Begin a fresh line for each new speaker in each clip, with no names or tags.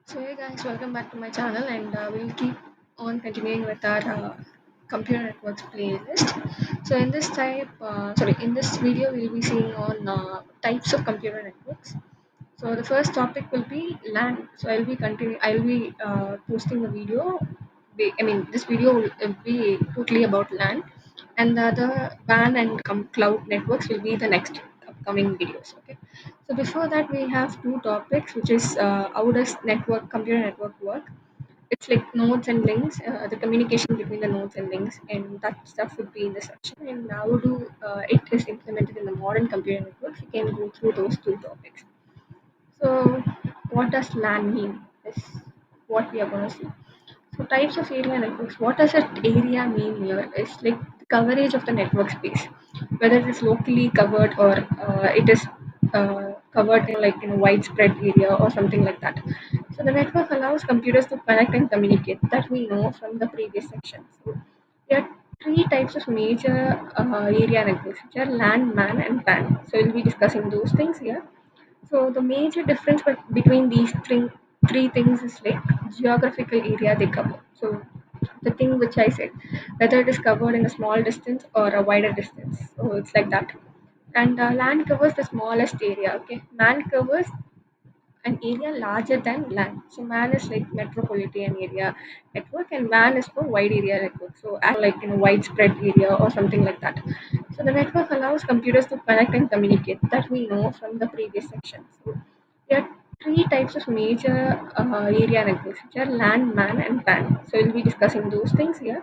So hey guys, welcome back to my channel, and we'll keep on continuing with our computer networks playlist. So in this video, we'll be seeing on types of computer networks. So the first topic will be LAN. So I'll be posting a video. This video will be totally about LAN, and the other WAN and cloud networks will be the next upcoming videos. Okay. So before that, we have two topics, which is how does computer network work? It's like nodes and links, the communication between the nodes and links, and that stuff would be in the section. And how do it is implemented in the modern computer networks? We can go through those two topics. So, what does LAN mean? Is what we are going to see. So, types of area networks. What does that area mean here? Is like the coverage of the network space, whether it is locally covered or it is covered in a widespread area or something like that. So, the network allows computers to connect and communicate. That we know from the previous section. So, there are three types of major area networks, which are LAN, MAN, and PAN. So, we'll be discussing those things here. So the major difference between these three things is like geographical area they cover. So the thing which I said, whether it is covered in a small distance or a wider distance. So it's like that. And land covers the smallest area. Okay, man covers an area larger than land. So MAN is like metropolitan area network, and WAN is for wide area network. So like in a widespread area or something like that. So the network allows computers to connect and communicate. That we know from the previous section. So there are three types of major area networks, which are LAN, MAN, and PAN. So we'll be discussing those things here.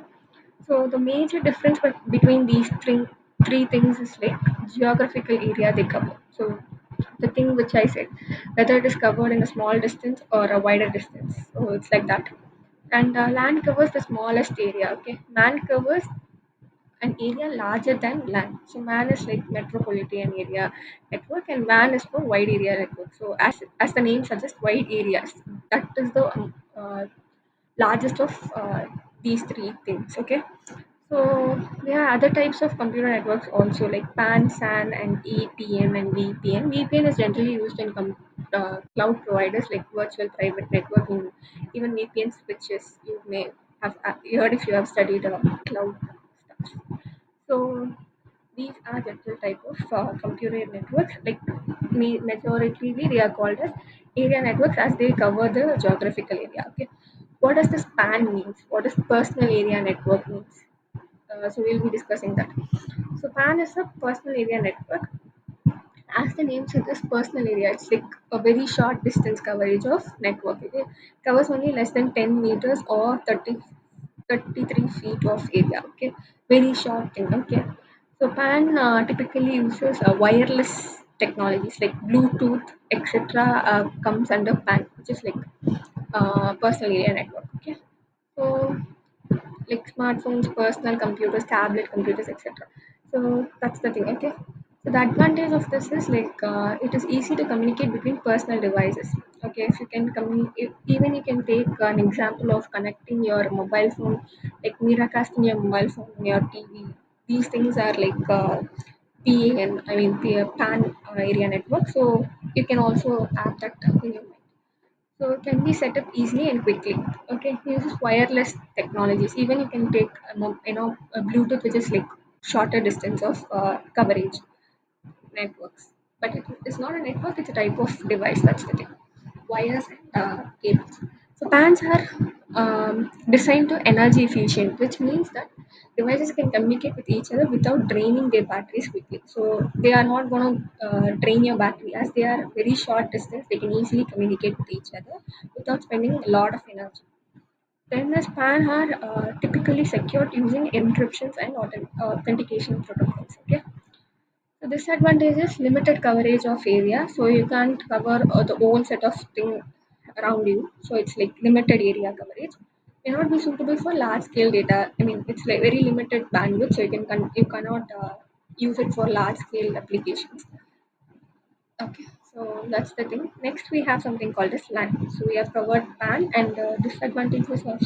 So the major difference between these three things is like geographical area they cover. So the thing which I said, whether it is covered in a small distance or a wider distance. So it's like that. And land covers the smallest area. Okay, man covers an area larger than land. So man is like metropolitan area network, and WAN is for wide area network. So as the name suggests, wide areas. That is the largest of these three things. Okay. So there are other types of computer networks also, like PAN, SAN, and EPN and VPN. VPN is generally used in cloud providers like virtual private networking, even VPN switches. You may have heard if you have studied cloud stuff. So these are general type of computer networks. Like majority they are called as area networks as they cover the geographical area. Okay, what does this PAN means? What does personal area network means? So we'll be discussing that. So PAN is a personal area network. As the name suggests, personal area. It's like a very short distance coverage of network. It covers only less than 10 meters or 33 feet of area. Okay, very short thing. Okay, so PAN typically uses wireless technologies like Bluetooth, etc. Comes under PAN, which is like personal area network. Okay, so like smartphones, personal computers, tablet computers, etc. So that's the thing. Okay. So the advantage of this is like it is easy to communicate between personal devices. Okay, if you can communicate, even you can take an example of connecting your mobile phone, like Miracast in your mobile phone, in your TV. These things are like PAN, PAN area network. So you can also add that in your mind. So it can be set up easily and quickly. Okay, it uses wireless technologies. Even you can take a Bluetooth, which is like shorter distance of coverage networks. But it is not a network; it's a type of device. That's the thing. Wires and cables. So pans are designed to energy efficient, which means that devices can communicate with each other without draining their batteries quickly. So they are not going to drain your battery as they are very short distance. They can easily communicate with each other without spending a lot of energy. Then the span are typically secured using encryptions and authentication protocols. Okay. So disadvantage is limited coverage of area, so you can't cover the whole set of thing around you. So it's like limited area coverage. May not be suitable for large scale data. It's like very limited bandwidth, so you cannot use it for large scale applications. Okay, so that's the thing. Next, we have something called as LAN. So we have covered PAN and disadvantages also.